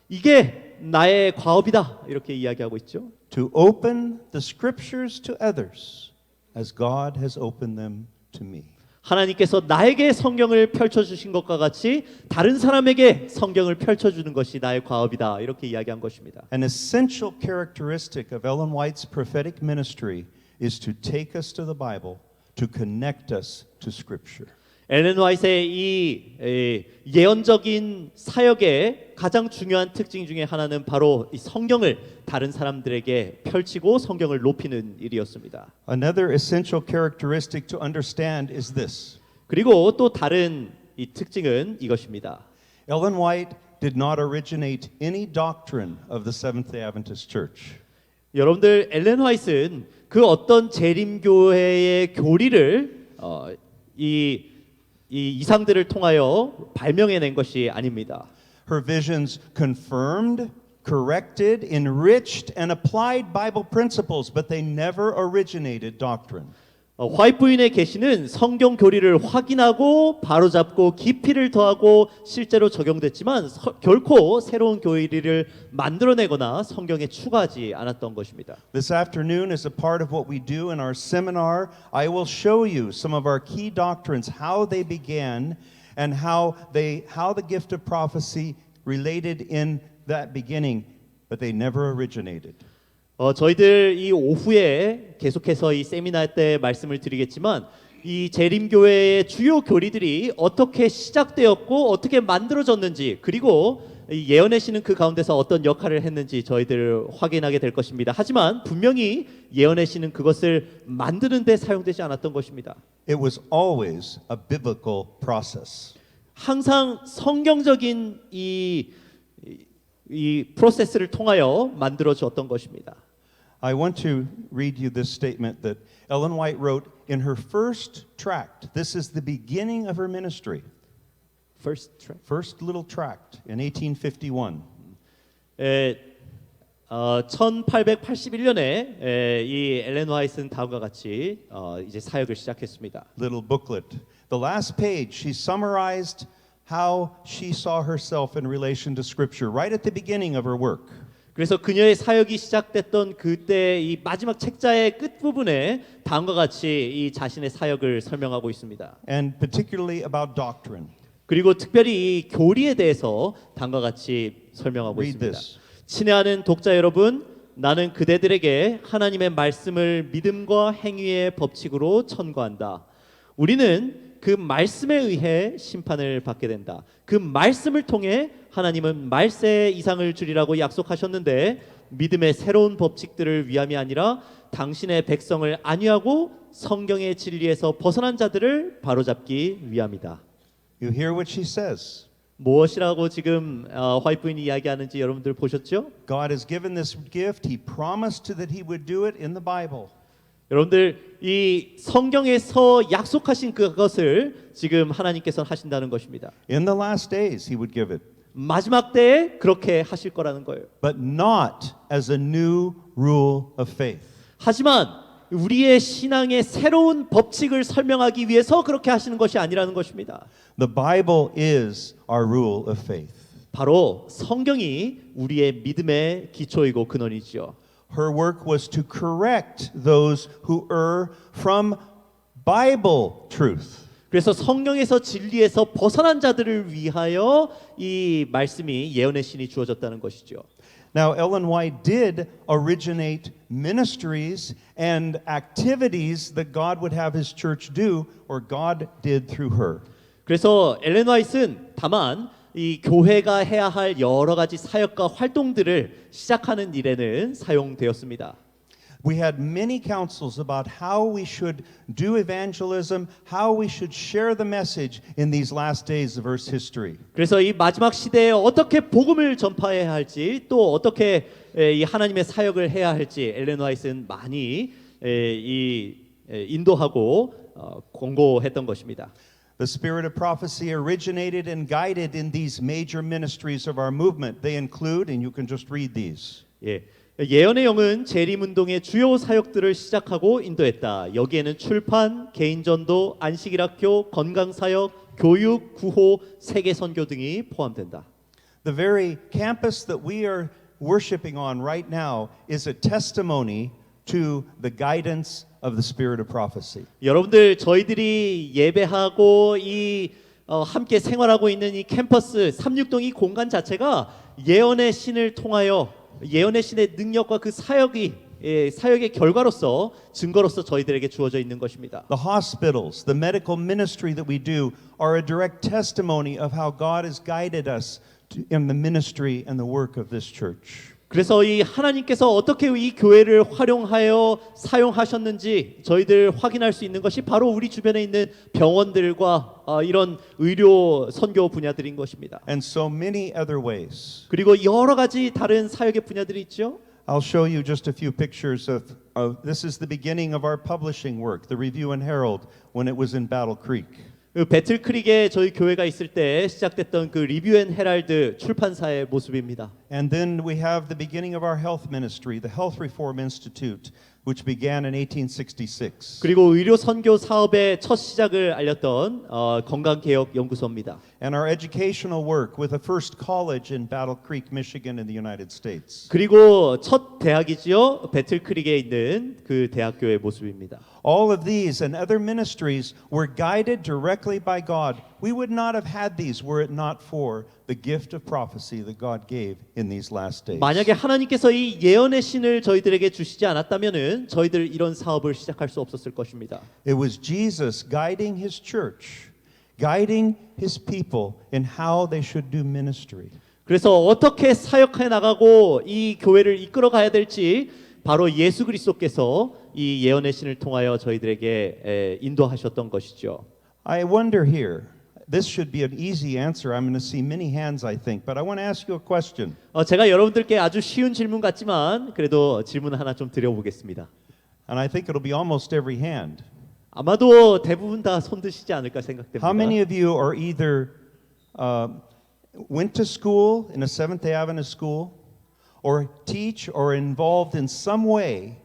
Speaker 2: 이게 나의 과업이다. 이렇게 이야기하고 있죠.
Speaker 1: To open the scriptures to others as God has opened them to me.
Speaker 2: 하나님께서 나에게 성경을 펼쳐주신 것과 같이 다른 사람에게 성경을 펼쳐주는 것이 나의 과업이다. 이렇게 이야기한 것입니다.
Speaker 1: An essential characteristic of Ellen White's prophetic ministry is to take us to the Bible, to connect us to Scripture.
Speaker 2: 엘렌 화이트의 이 예언적인 사역의 가장 중요한 특징 중에 하나는 바로 이 성경을 다른 사람들에게 펼치고 성경을 높이는 일이었습니다.
Speaker 1: Another essential characteristic to understand is this.
Speaker 2: 그리고 또 다른 이 특징은 이것입니다.
Speaker 1: Ellen White did not originate any doctrine of the Seventh-day Adventist Church.
Speaker 2: 여러분들 엘렌 화이트는 그 어떤 재림교회의 교리를 이 이상들을 통하여 발명해낸 것이 아닙니다.
Speaker 1: Her visions confirmed, corrected, enriched, and applied Bible principles, but they never originated doctrine.
Speaker 2: 화이트 부인의 계시는 성경 교리를 확인하고 바로잡고 깊이를 더하고 실제로 적용됐지만 결코 새로운 교리를 만들어내거나 성경에 추가하지 않았던 것입니다.
Speaker 1: This afternoon, as a part of what we do in our seminar, I will show you some of our key doctrines, how they began, and how the gift of prophecy related in that beginning, but they never originated.
Speaker 2: 저희들 이 오후에 계속해서 이 세미나 때 말씀을 드리겠지만 이 재림교회의 주요 교리들이 어떻게 시작되었고 어떻게 만들어졌는지 그리고 이 예언의 신은 그 가운데서 어떤 역할을 했는지 저희들 확인하게 될 것입니다. 하지만 분명히 예언의 신은 그것을 만드는 데 사용되지 않았던 것입니다.
Speaker 1: It was always a biblical process.
Speaker 2: 항상 성경적인 이 프로세스를 통하여 만들어졌던 것입니다.
Speaker 1: I want to read you this statement that Ellen White wrote in her first tract. This is the beginning of her ministry. First little tract in 1851.
Speaker 2: 1881년에 이 엘렌 화이트는 다음과 같이 이제 사역을 시작했습니다.
Speaker 1: Little booklet. The last page, she summarized how she saw herself in relation to Scripture right at the beginning of her work.
Speaker 2: 그래서 그녀의 사역이 시작됐던 그때 이 마지막 책자의 끝 부분에 다음과 같이 이 자신의 사역을 설명하고 있습니다.
Speaker 1: And particularly about doctrine.
Speaker 2: 그리고 특별히 이 교리에 대해서 다음과 같이 설명하고
Speaker 1: Read
Speaker 2: 있습니다.
Speaker 1: this.
Speaker 2: 친애하는 독자 여러분, 나는 그대들에게 하나님의 말씀을 믿음과 행위의 법칙으로 천거한다. 우리는 그 말씀에 의해 심판을 받게 된다. 그 말씀을 통해 하나님은 말세에 이상을 주리라고 약속하셨는데 믿음의 새로운 법칙들을 위함이 아니라 당신의 백성을 안위하고 성경의 진리에서 벗어난 자들을 바로잡기 위함이다.
Speaker 1: You hear what she says.
Speaker 2: 무엇이라고 지금 화이트 부인이 이야기하는지 여러분들 보셨죠?
Speaker 1: God has given this gift. He promised that he would do it in the Bible.
Speaker 2: 여러분들 이 성경에서 약속하신 그것을 지금 하나님께서 하신다는 것입니다.
Speaker 1: In the last days, he would give it.
Speaker 2: 마지막 때에 그렇게 하실 거라는 거예요.
Speaker 1: But not as a new rule of faith.
Speaker 2: 하지만 우리의 신앙의 새로운 법칙을 설명하기 위해서 그렇게 하시는 것이 아니라는 것입니다.
Speaker 1: The Bible is our rule of faith.
Speaker 2: 바로 성경이 우리의 믿음의 기초이고 근원이지요.
Speaker 1: Her work was to correct those who err from Bible truth.
Speaker 2: 그래서 성경에서 진리에서 벗어난 자들을 위하여 이 말씀이 예언의 신이 주어졌다는 것이죠.
Speaker 1: Now, Ellen White did originate ministries and activities that God would have his church do, or God did through her.
Speaker 2: 그래서 엘렌 화이트는 다만 이 교회가 해야 할 여러 가지 사역과 활동들을 시작하는 일에는 사용되었습니다.
Speaker 1: We had many counsels about how we should do evangelism, how we should share the message in these last days of Earth's history.
Speaker 2: 그래서 이 마지막 시대에 어떻게 복음을 전파해야 할지 또 어떻게 이 하나님의 사역을 해야 할지 엘렌 화이트는 많이 인도하고 권고했던 것입니다.
Speaker 1: The spirit of prophecy originated and guided in these major ministries of our movement. They include, and you can just read these.
Speaker 2: 예. 예언의 영은 재림운동의 주요 사역들을 시작하고 인도했다. 여기에는 출판, 개인전도, 안식일학교, 건강사역, 교육, 구호, 세계선교 등이 포함된다.
Speaker 1: The very campus that we are worshiping on right now is a testimony to the guidance of the spirit of prophecy.
Speaker 2: 여러분들 저희들이 예배하고 함께 생활하고 있는 이 캠퍼스 36동 이 공간 자체가 예언의 신을 통하여 예언의 신의 능력과 그 사역의 결과로서 증거로서 저희들에게 주어져 있는 것입니다.
Speaker 1: The hospitals, the medical ministry that we do are a direct testimony of how God has guided us in the ministry and the work of this church.
Speaker 2: 그래서 이 하나님께서 어떻게 이 교회를 활용하여 사용하셨는지 저희들 확인할 수 있는 것이 바로 우리 주변에 있는 병원들과 이런 의료 선교 분야들인 것입니다.
Speaker 1: And so many other ways.
Speaker 2: 그리고 여러 가지 다른 사역의 분야들이 있죠.
Speaker 1: I'll show you just a few pictures of this is the beginning of our publishing work, the Review and Herald, when it was in Battle Creek.
Speaker 2: 그 배틀크릭에 저희 교회가 있을 때 시작됐던 그 리뷰 앤 헤랄드 출판사의 모습입니다.
Speaker 1: And then we have the beginning of our health ministry, the Health Reform Institute, which began in 1866.
Speaker 2: 그리고 의료 선교 사업의 첫 시작을 알렸던 건강개혁 연구소입니다.
Speaker 1: And our educational work with the first college in Battle Creek, Michigan in the United States.
Speaker 2: 그리고 첫 대학이지요. 배틀크릭에 있는 그 대학교의 모습입니다.
Speaker 1: All of these and other ministries were guided directly by God. We would not have had these were it not for the gift of prophecy that God gave in these last days.
Speaker 2: 만약에 하나님께서 이 예언의 신을 저희들에게 주시지 않았다면은 저희들 이런 사업을 시작할 수 없었을 것입니다.
Speaker 1: It was Jesus guiding his church, guiding his people in how they should do ministry.
Speaker 2: 그래서 어떻게 사역해 나가고 이 교회를 이끌어 가야 될지 바로 예수 그리스도께서 이 예언의 신을 통하여 저희들에게 인도하셨던 것이죠.
Speaker 1: I wonder here. This should be an easy answer. I'm going to see many hands, I think, but I want to ask you a question.
Speaker 2: 제가 여러분들께 아주 쉬운 질문 같지만 그래도 질문 하나 좀 드려보겠습니다.
Speaker 1: And I think it'll be almost every hand.
Speaker 2: 아마도 대부분 다 손 드시지 않을까 생각됩니다.
Speaker 1: How many of you are either went to school in a Seventh-day Adventist school or teach or involved in some way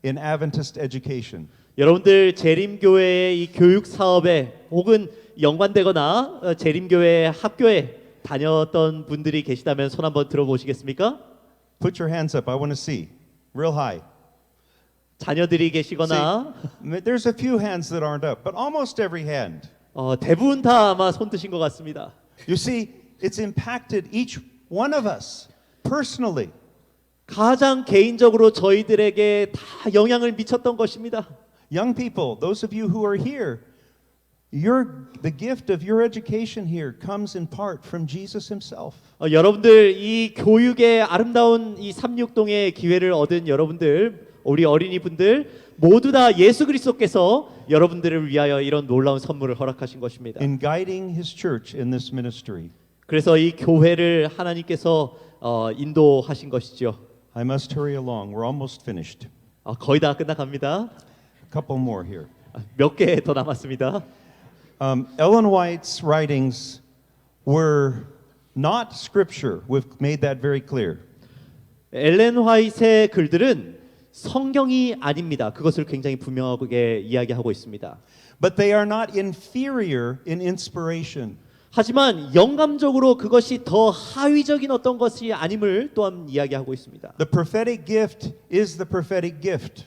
Speaker 1: in Adventist education?
Speaker 2: 여러분들 재림교회의 이 교육 사업에 혹은 연관되거나 재림교회 학교에 다녔던 분들이 계시다면 손 한번 들어보시겠습니까?
Speaker 1: Put your hands up. I want to see. Real high.
Speaker 2: 자녀들이 계시거나
Speaker 1: See, there's a few hands that aren't up, but almost every hand.
Speaker 2: 대부분 다 아마 손 드신 것 같습니다.
Speaker 1: You see, it's impacted each one of us personally.
Speaker 2: 가장 개인적으로 저희들에게 다 영향을 미쳤던 것입니다.
Speaker 1: Young people, those of you who are here, the gift of your education here comes in part from Jesus himself.
Speaker 2: 여러분들 이 교육의 아름다운 이 36동의 기회를 얻은 여러분들, 우리 어린이분들 모두 다 예수 그리스도께서 여러분들을 위하여 이런 놀라운 선물을 허락하신 것입니다.
Speaker 1: In guiding his church in this ministry.
Speaker 2: 그래서 이 교회를 하나님께서 인도하신 것이죠.
Speaker 1: I must hurry along. We're almost finished.
Speaker 2: 거의 다 끝나갑니다.
Speaker 1: A couple more here.
Speaker 2: 몇 개 더 남았습니다.
Speaker 1: Ellen White's writings were not scripture. We've made that very clear.
Speaker 2: 엘렌 화이트의 글들은 성경이 아닙니다. 그것을 굉장히 분명하게 이야기하고 있습니다.
Speaker 1: But they are not inferior in inspiration.
Speaker 2: 하지만 영감적으로 그것이 더 하위적인 어떤 것이 아님을 또한 이야기하고 있습니다.
Speaker 1: The prophetic gift is the prophetic gift.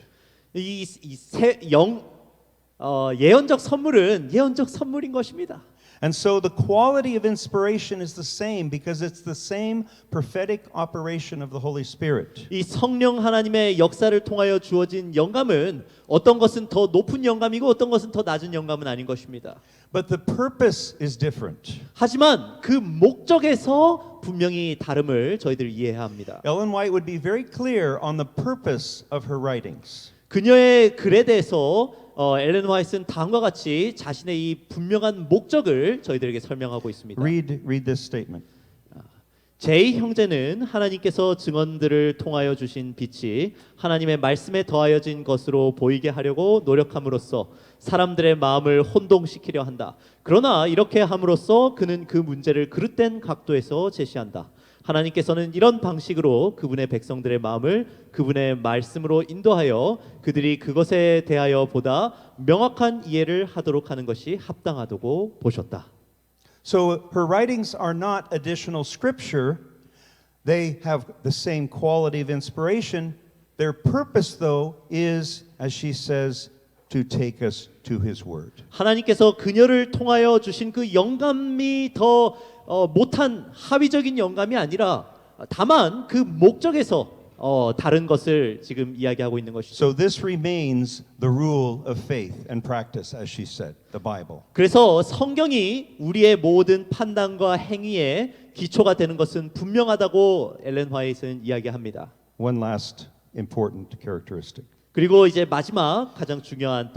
Speaker 2: 예언적 선물은 예언적 선물인 것입니다.
Speaker 1: And so the quality of inspiration is the same because it's the same prophetic operation of the Holy Spirit.
Speaker 2: 이 성령 하나님의 역사를 통하여 주어진 영감은 어떤 것은 더 높은 영감이고 어떤 것은 더 낮은 영감은 아닌 것입니다.
Speaker 1: But the purpose is different.
Speaker 2: 하지만 그 목적에서 분명히 다름을 저희들 이해해야 합니다.
Speaker 1: Ellen White would be very clear on the purpose of her writings.
Speaker 2: 그녀의 글에 대해서 엘렌 화이트는 다음과 같이 자신의 이 분명한 목적을 저희들에게 설명하고 있습니다.
Speaker 1: Read this statement.
Speaker 2: 제 형제는 하나님께서 증언들을 통하여 주신 빛이 하나님의 말씀에 더하여진 것으로 보이게 하려고 노력함으로써 사람들의 마음을 혼동시키려 한다. 그러나 이렇게 함으로써 그는 그 문제를 그릇된 각도에서 제시한다. 하나님께서는 이런 방식으로 그분의 백성들의 마음을 그분의 말씀으로 인도하여 그들이 그것에 대하여 보다 명확한 이해를 하도록 하는 것이 합당하다고 보셨다.
Speaker 1: So her writings are not additional scripture. They have the same quality of inspiration. Their purpose, though, is, as she says, to take us to his word.
Speaker 2: 하나님께서 그녀를 통하여 주신 그 영감이 더 못한 하위적인 영감이 아니라 다만 그 목적에서 다른 것을 지금 이야기하고 있는 것이죠.
Speaker 1: So this remains the rule of faith and practice, as she said, the Bible.
Speaker 2: 그래서 성경이 우리의 모든 판단과 행위의 기초가 되는 것은 분명하다고 엘렌 화이트는 이야기합니다.
Speaker 1: One last important characteristic.
Speaker 2: 그리고 이제 마지막 가장 중요한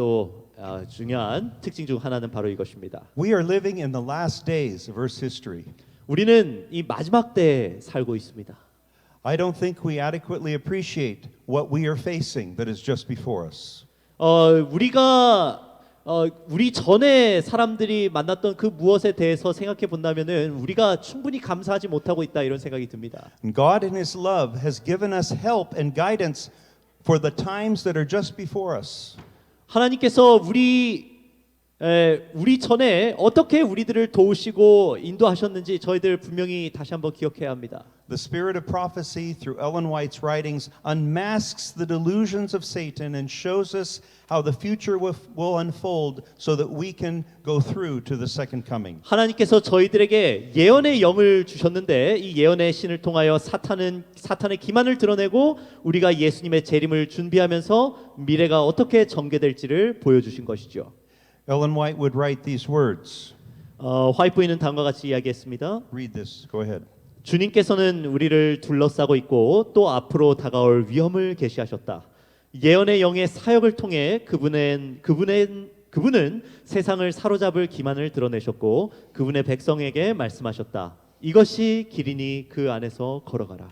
Speaker 2: 중요한 특징 중 하나는 바로 이것입니다.
Speaker 1: We are living in the last days of Earth's history.
Speaker 2: 우리는 이 마지막 때에 살고 있습니다.
Speaker 1: I don't think we adequately appreciate what we are facing that is just before us.
Speaker 2: 우리 전에 사람들이 만났던 그 무엇에 대해서 생각해 본다면은 우리가 충분히 감사하지 못하고 있다 이런 생각이 듭니다.
Speaker 1: And God in his love has given us help and guidance for the times that are just before us.
Speaker 2: 하나님께서 우리 전에 어떻게 우리들을 도우시고 인도하셨는지 저희들 분명히 다시 한번 기억해야 합니다.
Speaker 1: The spirit of prophecy through Ellen White's writings unmasks the delusions of Satan and shows us how the future will unfold so that we can go through to the second coming.
Speaker 2: 하나님께서 저희들에게 예언의 영을 주셨는데 이 예언의 신을 통하여 사탄의 기만을 드러내고 우리가 예수님의 재림을 준비하면서 미래가 어떻게 전개될지를 보여주신 것이죠.
Speaker 1: Ellen White would write these words.
Speaker 2: 화이트 부인은 다음과 같이 이야기했습니다.
Speaker 1: Read this. Go ahead.
Speaker 2: 주님께서는 우리를 둘러싸고 있고 또 앞으로 다가올 위험을 계시하셨다. 예언의 영의 사역을 통해 그분은 세상을 사로잡을 기만을 드러내셨고 그분의 백성에게 말씀하셨다. 이것이 길이니 그 안에서 걸어가라.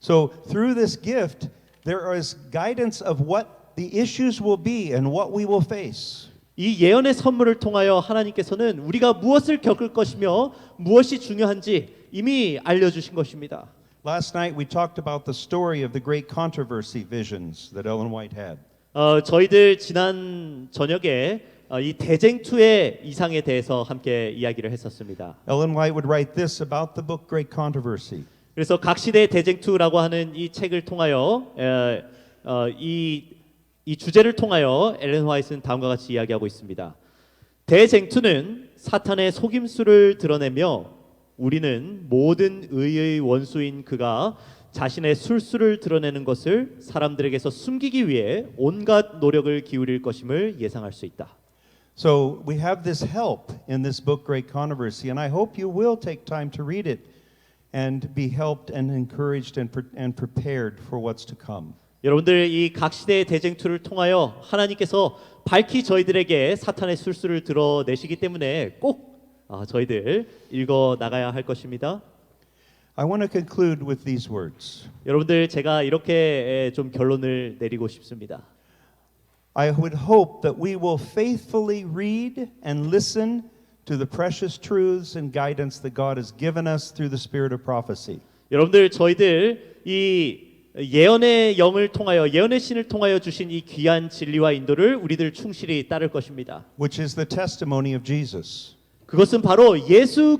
Speaker 1: So through this gift, there is guidance of what the issues will be and what we will face.
Speaker 2: 이 예언의 선물을 통하여 하나님께서는 우리가 무엇을 겪을 것이며 무엇이 중요한지 이미 알려주신 것입니다.
Speaker 1: Last night we talked about the story of the great controversy visions that Ellen White had.
Speaker 2: 저희들 지난 저녁에 이 대쟁투의 이상에 대해서 함께 이야기를 했었습니다.
Speaker 1: Ellen White would write this about the book Great Controversy.
Speaker 2: 그래서 각 시대의 대쟁투라고 하는 이 책을 통하여 이 주제를 통하여 엘렌 화이트는 다음과 같이 이야기하고 있습니다. 대쟁투는 사탄의 속임수를 드러내며 우리는 모든 의의 원수인 그가 자신의 술수를 드러내는 것을 사람들에게서 숨기기 위해 온갖 노력을 기울일 것임을 예상할 수 있다.
Speaker 1: So we have this help in this book Great Controversy, and I hope you will take time to read it and be helped and encouraged and prepared for what's to come.
Speaker 2: 여러분들 이 각 시대의 대쟁투를 통하여 하나님께서 밝히 저희들에게 사탄의 술수를 드러내시기 때문에 꼭 저희들 읽어 나가야 할 것입니다.
Speaker 1: I want to conclude with these words.
Speaker 2: 여러분들 제가 이렇게 좀 결론을 내리고 싶습니다.
Speaker 1: I would hope that we will faithfully read and listen to the precious truths and guidance that God has given us through the spirit of prophecy.
Speaker 2: 여러분들 저희들 이 예언의 영을 통하여 예언의 신을 통하여 주신 이 귀한 진리와 인도를 우리들 충실히 따를 것입니다.
Speaker 1: Which is the testimony of Jesus.
Speaker 2: 그것은 바로 예수의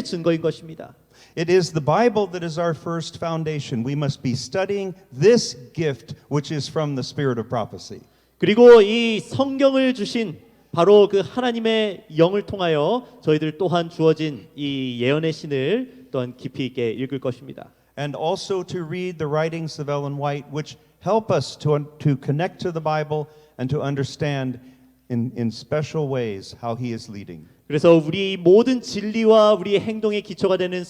Speaker 2: 증거인 것입니다.
Speaker 1: It is the Bible that is our first foundation. We must be studying this gift which is from the spirit of prophecy.
Speaker 2: 그리고 이 성경을 주신 바로 그 하나님의 영을 통하여 저희들 또한 주어진 이 예언의 신을 또한 깊이 있게 읽을 것입니다.
Speaker 1: And also to read the writings of Ellen White, which help us to connect to the Bible and to understand in special ways how He is leading.
Speaker 2: 그래서 우리 모든 진리와 우리의 행동의 기초가 되는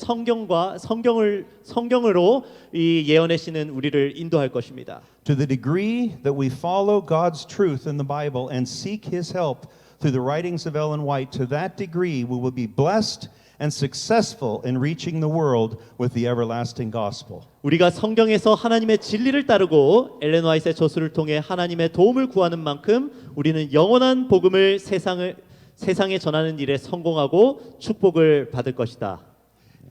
Speaker 2: 성경으로 이 예언의 신은 우리를 인도할 것입니다.
Speaker 1: To the degree that we follow God's truth in the Bible and seek His help through the writings of Ellen White, to that degree we will be blessed and successful in reaching the world with the everlasting gospel.
Speaker 2: 우리가 성경에서 하나님의 진리를 따르고 엘렌 화이트의 저술을 통해 하나님의 도움을 구하는 만큼 우리는 영원한 복음을 세상에 전하는 일에 성공하고 축복을 받을 것이다.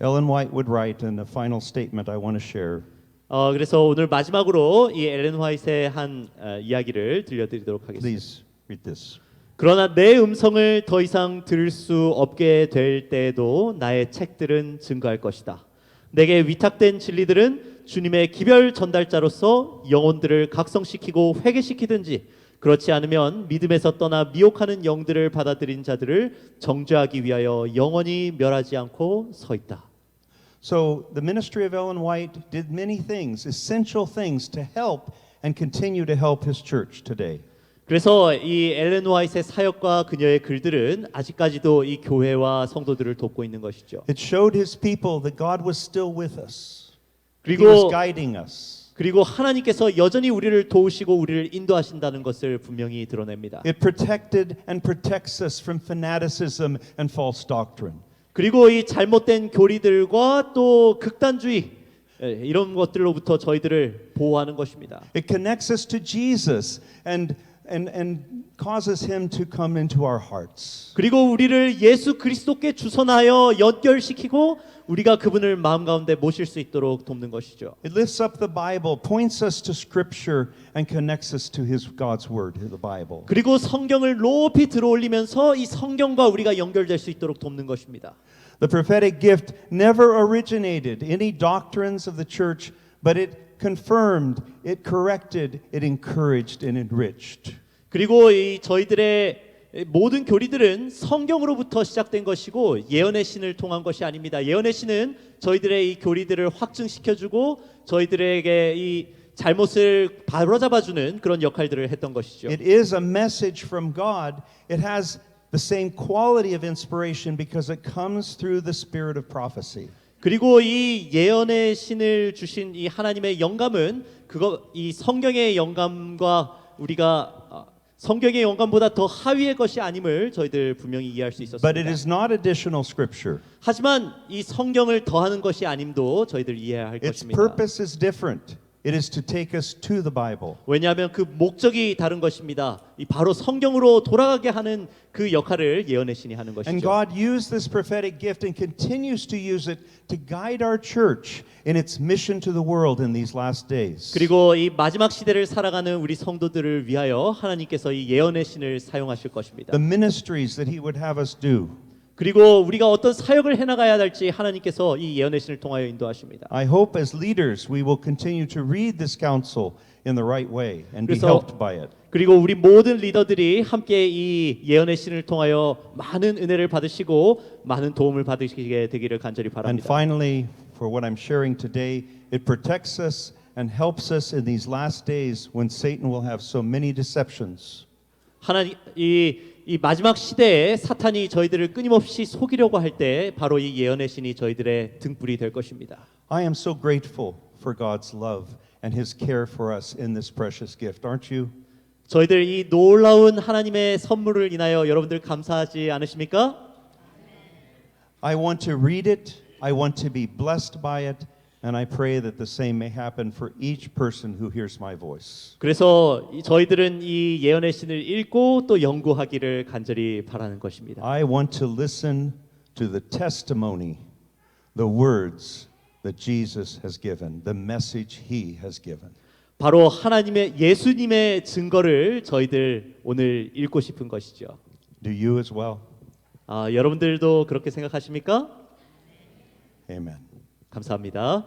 Speaker 1: Ellen White would write in the final statement I want to share.
Speaker 2: 그래서 오늘 마지막으로 이 엘렌 화이트의 한 이야기를 들려드리도록 하겠습니다.
Speaker 1: Please read this.
Speaker 2: 그러나 내 음성을 더 이상 들을 수 없게 될 때에도 나의 책들은 증거할 것이다. 내게 위탁된 진리들은 주님의 기별 전달자로서 영혼들을 각성시키고 회개시키든지 그렇지 않으면 믿음에서 떠나 미혹하는 영들을 받아들인 자들을 정죄하기 위하여 영원히 멸하지 않고 서 있다.
Speaker 1: So the ministry of Ellen White did many things, essential things to help and continue to help his church today.
Speaker 2: 그래서 이 엘렌 화이트의 사역과 그녀의 글들은 아직까지도 이 교회와 성도들을 돕고 있는 것이죠.
Speaker 1: It showed his people that God was still with us. He was
Speaker 2: 그리고
Speaker 1: guiding us.
Speaker 2: 그리고 하나님께서 여전히 우리를 도우시고 우리를 인도하신다는 것을 분명히 드러냅니다.
Speaker 1: It protected and protects us from fanaticism and false doctrine.
Speaker 2: 그리고 이 잘못된 교리들과 또 극단주의 이런 것들로부터 저희들을 보호하는 것입니다.
Speaker 1: It connects us to Jesus and causes him to come into our hearts.
Speaker 2: 그리고 우리를 예수 그리스도께 주선하여 연결시키고 우리가 그분을 마음 가운데 모실 수 있도록 돕는 것이죠.
Speaker 1: It lifts up the Bible, points us to Scripture, and connects us to His God's Word, the Bible.
Speaker 2: 그리고 성경을 높이 들어올리면서 이 성경과 우리가 연결될 수 있도록 돕는 것입니다.
Speaker 1: The prophetic gift never originated any doctrines of the church, but it confirmed, it corrected, it encouraged, and enriched.
Speaker 2: 그리고 이 저희들의 모든 교리들은 성경으로부터 시작된 것이고 예언의 신을 통한 것이 아닙니다. 예언의 신은 저희들의 이 교리들을 확증시켜주고 저희들에게 이 잘못을 바로잡아주는 그런 역할들을 했던 것이죠.
Speaker 1: It is a message from God. It has the same quality of inspiration because it comes through the spirit of prophecy.
Speaker 2: 그리고 이 예언의 신을 주신 이 하나님의 영감은 이 성경의 영감과 우리가 성경의 영감보다 더 하위의 것이 아님을 저희들 분명히 이해할 수 있었습니다.
Speaker 1: But it is not additional scripture.
Speaker 2: 하지만 이 성경을 더하는 것이 아님도 저희들 이해해야 할
Speaker 1: Its
Speaker 2: 것입니다.
Speaker 1: purpose is different. It is to take us to the Bible.
Speaker 2: 왜냐하면 그 목적이 다른 것입니다. 이 바로 성경으로 돌아가게 하는 그 역할을 예언의 신이 하는
Speaker 1: And
Speaker 2: 것이죠.
Speaker 1: God used this prophetic gift and continues to use it to guide our church in its mission to the world in these last days.
Speaker 2: 그리고 이 마지막 시대를 살아가는 우리 성도들을 위하여 하나님께서 이 예언의 신을 사용하실 것입니다.
Speaker 1: The ministries that He would have us do.
Speaker 2: 그리고 우리가 어떤 사역을 해나가야 할지 하나님께서 이 예언의 신을 통하여 인도하십니다.
Speaker 1: I hope as leaders we will continue to read this counsel in the right way and be
Speaker 2: 그래서-
Speaker 1: helped by it.
Speaker 2: 그리고 우리 모든 리더들이 함께 이 예언의 신을 통하여 많은 은혜를 받으시고 많은 도움을 받으시게 되기를 간절히
Speaker 1: And
Speaker 2: 바랍니다.
Speaker 1: finally, for what I'm sharing today, it protects us and helps us in these last days when Satan will have so many deceptions.
Speaker 2: 하나님 이 마지막 시대에 사탄이 저희들을 끊임없이 속이려고 할 때 바로 이 예언의 신이 저희들의 등불이 될 것입니다.
Speaker 1: I am so grateful for God's love and His care for us in this precious gift, aren't you?
Speaker 2: 저희들 이 놀라운 하나님의 선물을 인하여 여러분들 감사하지 않으십니까?
Speaker 1: I want to read it, I want to be blessed by it, and I pray that the same may happen for each person who hears my voice.
Speaker 2: 그래서 저희들은 이 예언의 신을 읽고 또 연구하기를 간절히 바라는 것입니다.
Speaker 1: I want to listen to the testimony, the words that Jesus has given, the message He has given.
Speaker 2: 바로 하나님의 예수님의 증거를 저희들 오늘 읽고 싶은 것이죠.
Speaker 1: Do you as well?
Speaker 2: 여러분들도 그렇게 생각하십니까?
Speaker 1: Amen.
Speaker 2: 감사합니다.